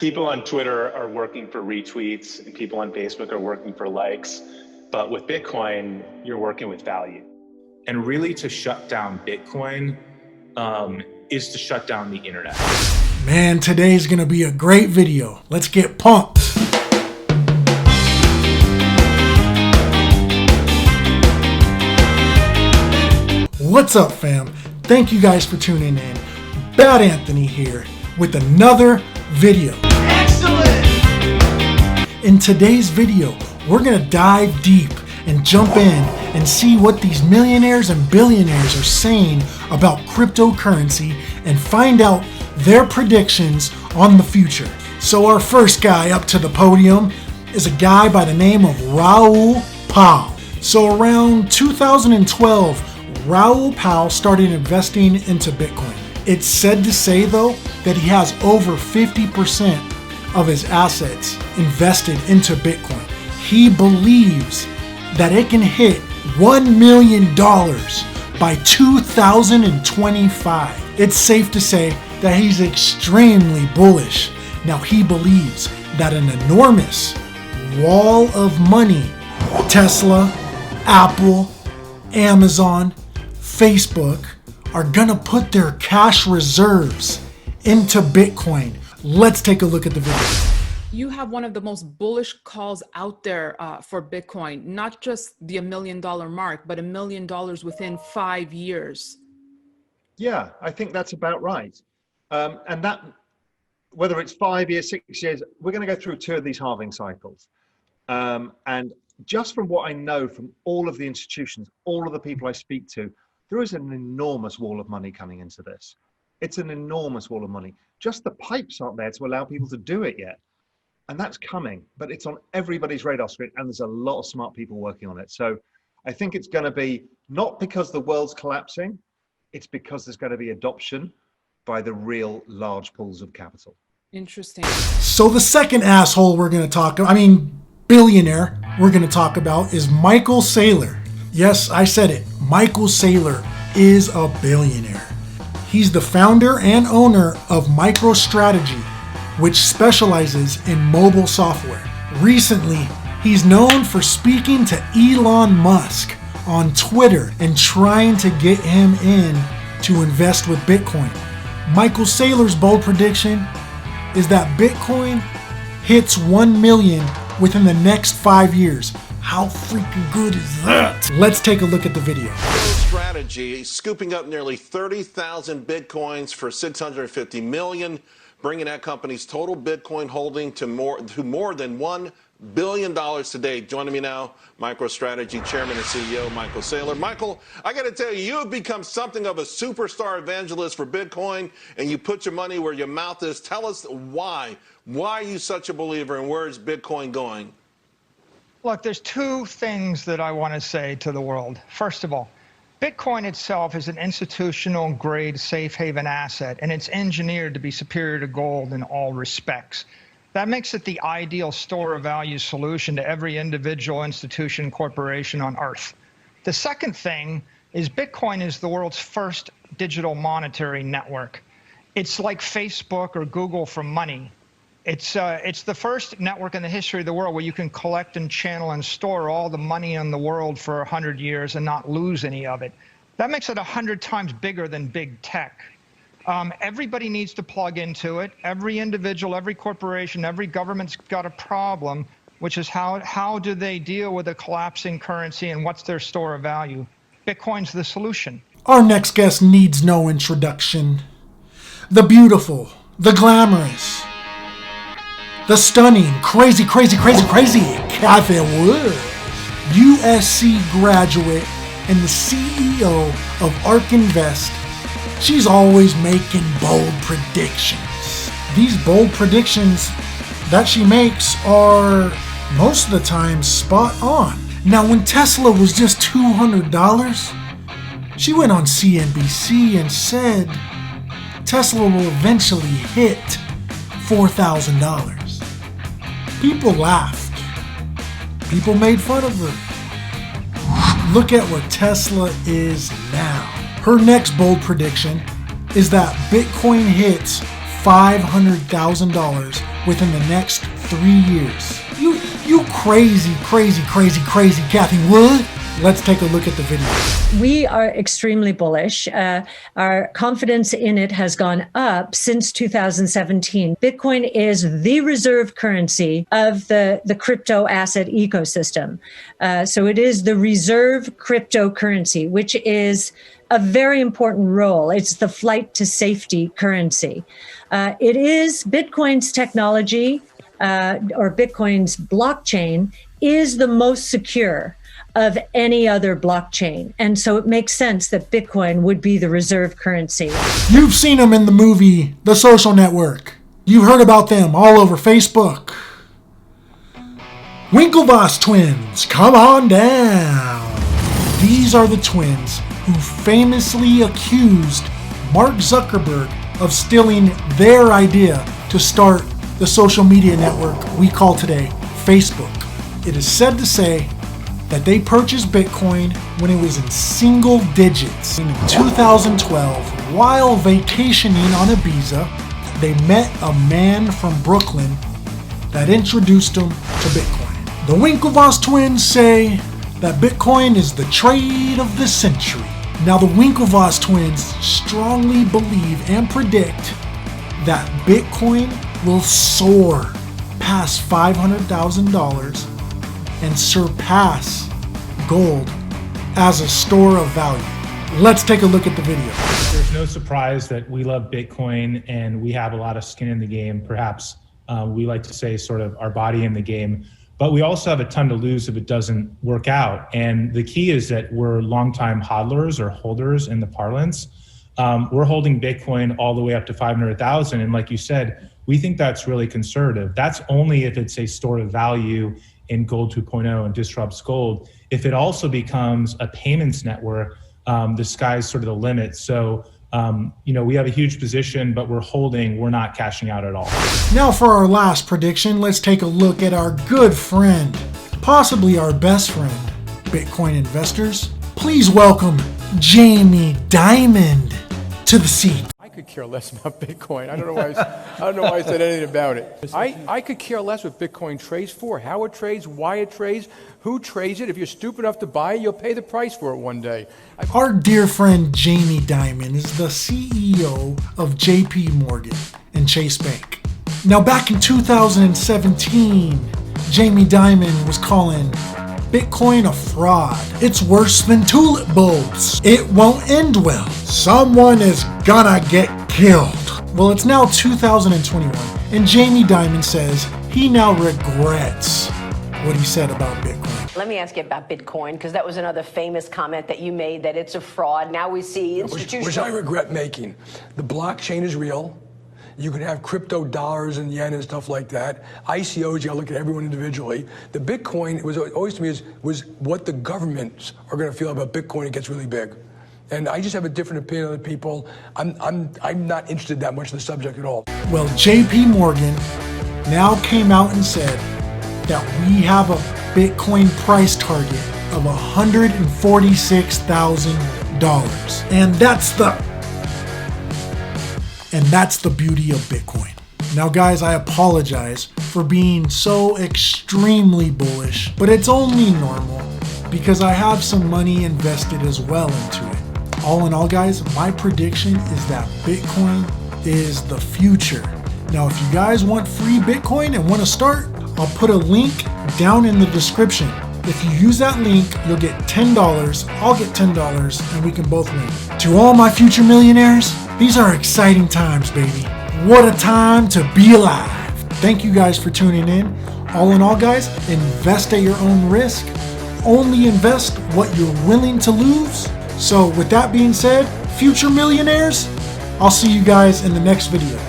People on Twitter are working for retweets and people on Facebook are working for likes. But with Bitcoin, you're working with value. And really to shut down Bitcoin is to shut down the internet. Man, today's gonna be a great video. Let's get pumped. What's up, fam? Thank you guys for tuning in. Bad Anthony here with another video. Excellent! In today's video, we're gonna dive deep and jump in and see what these millionaires and billionaires are saying about cryptocurrency and find out their predictions on the future. So our first guy up to the podium is a guy by the name of Raoul Pal. So around 2012, Raoul Pal started investing into Bitcoin. It's said to say though that he has over 50% of his assets invested into Bitcoin. He believes that it can hit $1 million by 2025. It's safe to say that he's extremely bullish. Now he believes that an enormous wall of money, Tesla, Apple, Amazon, Facebook, are gonna put their cash reserves into Bitcoin. Let's take a look at the video. You have one of the most bullish calls out there for Bitcoin, not just the $1 million mark, but $1 million within 5 years. Yeah, I think that's about right. And that, whether it's 5 years, 6 years, we're going to go through 2 of these halving cycles. And just from what I know from all of the institutions, all of the people I speak to, there is an enormous wall of money coming into this. It's an enormous wall of money. Just the pipes aren't there to allow people to do it yet. And that's coming, but it's on everybody's radar screen, and there's a lot of smart people working on it. So I think it's going to be not because the world's collapsing, it's because there's going to be adoption by the real large pools of capital. Interesting. So the second asshole billionaire we're going to talk about is Michael Saylor. Yes, I said it. Michael Saylor is a billionaire. He's the founder and owner of MicroStrategy, which specializes in mobile software. Recently, he's known for speaking to Elon Musk on Twitter and trying to get him in to invest with Bitcoin. Michael Saylor's bold prediction is that Bitcoin hits 1 million within the next 5 years. How freaking good is that? Let's take a look at the video. MicroStrategy scooping up nearly 30,000 Bitcoins for $650 million. Bringing that company's total Bitcoin holding to more than $1 billion today. Joining me now, MicroStrategy Chairman and CEO Michael Saylor. Michael, I got to tell you, you have become something of a superstar evangelist for Bitcoin, and you put your money where your mouth is. Tell us why. Why are you such a believer, and where is Bitcoin going? Look, there's 2 things that I want to say to the world. First of all, Bitcoin itself is an institutional grade safe haven asset, and it's engineered to be superior to gold in all respects. That makes it the ideal store of value solution to every individual, institution, corporation on earth. The second thing is Bitcoin is the world's first digital monetary network. It's like Facebook or Google for money. It's the first network in the history of the world where you can collect and channel and store all the money in the world for 100 years and not lose any of it. That makes it 100 times bigger than big tech. Everybody needs to plug into it. Every individual, every corporation, every government's got a problem, which is how do they deal with a collapsing currency and what's their store of value? Bitcoin's the solution. Our next guest needs no introduction. The beautiful, the glamorous, the stunning, crazy Cathy Wood, USC graduate and the CEO of ARK Invest. She's always making bold predictions. These bold predictions that she makes are most of the time spot on. Now, when Tesla was just $200, she went on CNBC and said Tesla will eventually hit $4,000. People laughed. People made fun of her. Look at where Tesla is now. Her next bold prediction is that Bitcoin hits $500,000 within the next 3 years. You crazy, Kathy Wood. Let's take a look at the video. We are extremely bullish. Our confidence in it has gone up since 2017. Bitcoin is the reserve currency of the crypto asset ecosystem. So it is the reserve cryptocurrency, which is a very important role. It's the flight to safety currency. It is Bitcoin's technology, or Bitcoin's blockchain, is the most secure of any other blockchain. And so it makes sense that Bitcoin would be the reserve currency. You've seen them in the movie The Social Network. You've heard about them all over Facebook. Winklevoss Twins, come on down. These are the twins who famously accused Mark Zuckerberg of stealing their idea to start the social media network we call today Facebook. It is said to say that they purchased Bitcoin when it was in single digits. In 2012, while vacationing on Ibiza, they met a man from Brooklyn that introduced them to Bitcoin. The Winklevoss twins say that Bitcoin is the trade of the century. Now, the Winklevoss twins strongly believe and predict that Bitcoin will soar past $500,000 and surpass gold as a store of value. Let's take a look at the video. There's no surprise that we love Bitcoin and we have a lot of skin in the game. Perhaps we like to say sort of our body in the game, but we also have a ton to lose if it doesn't work out. And the key is that we're longtime hodlers or holders in the parlance. We're holding Bitcoin all the way up to 500,000. And like you said, we think that's really conservative. That's only if it's a store of value in Gold 2.0 and disrupts gold. If it also becomes a payments network, the sky's sort of the limit. So, we have a huge position, but we're holding, we're not cashing out at all. Now for our last prediction, let's take a look at our good friend, possibly our best friend, Bitcoin investors. Please welcome Jamie Dimon to the seat. I could care less about Bitcoin. I don't know why I said anything about it. I could care less what Bitcoin trades for, how it trades, why it trades, who trades it. If you're stupid enough to buy it, you'll pay the price for it one day. Our dear friend Jamie Dimon is the CEO of JP Morgan and Chase Bank. Now, back in 2017, Jamie Dimon was calling Bitcoin a fraud. It's worse than tulip bulbs. It won't end well. Someone is gonna get killed. Well, it's now 2021, and Jamie Dimon says he now regrets what he said about Bitcoin. Let me ask you about Bitcoin, because that was another famous comment that you made, that it's a fraud. Now we see institutional... Which I regret making. The blockchain is real. You can have crypto dollars and yen and stuff like that. ICOs, you gotta look at everyone individually. The Bitcoin was always to me was what the governments are gonna feel about Bitcoin. It gets really big. And I just have a different opinion than people. I'm not interested that much in the subject at all. Well, JP Morgan now came out and said that we have a Bitcoin price target of $146,000. And that's the beauty of Bitcoin. Now guys, I apologize for being so extremely bullish, but it's only normal because I have some money invested as well into it. All in all guys, my prediction is that Bitcoin is the future. Now if you guys want free Bitcoin and want to start, I'll put a link down in the description. If you use that link, you'll get $10, I'll get $10, and we can both win. To all my future millionaires, these are exciting times, baby. What a time to be alive. Thank you guys for tuning in. All in all, guys, invest at your own risk. Only invest what you're willing to lose. So with that being said, future millionaires, I'll see you guys in the next video.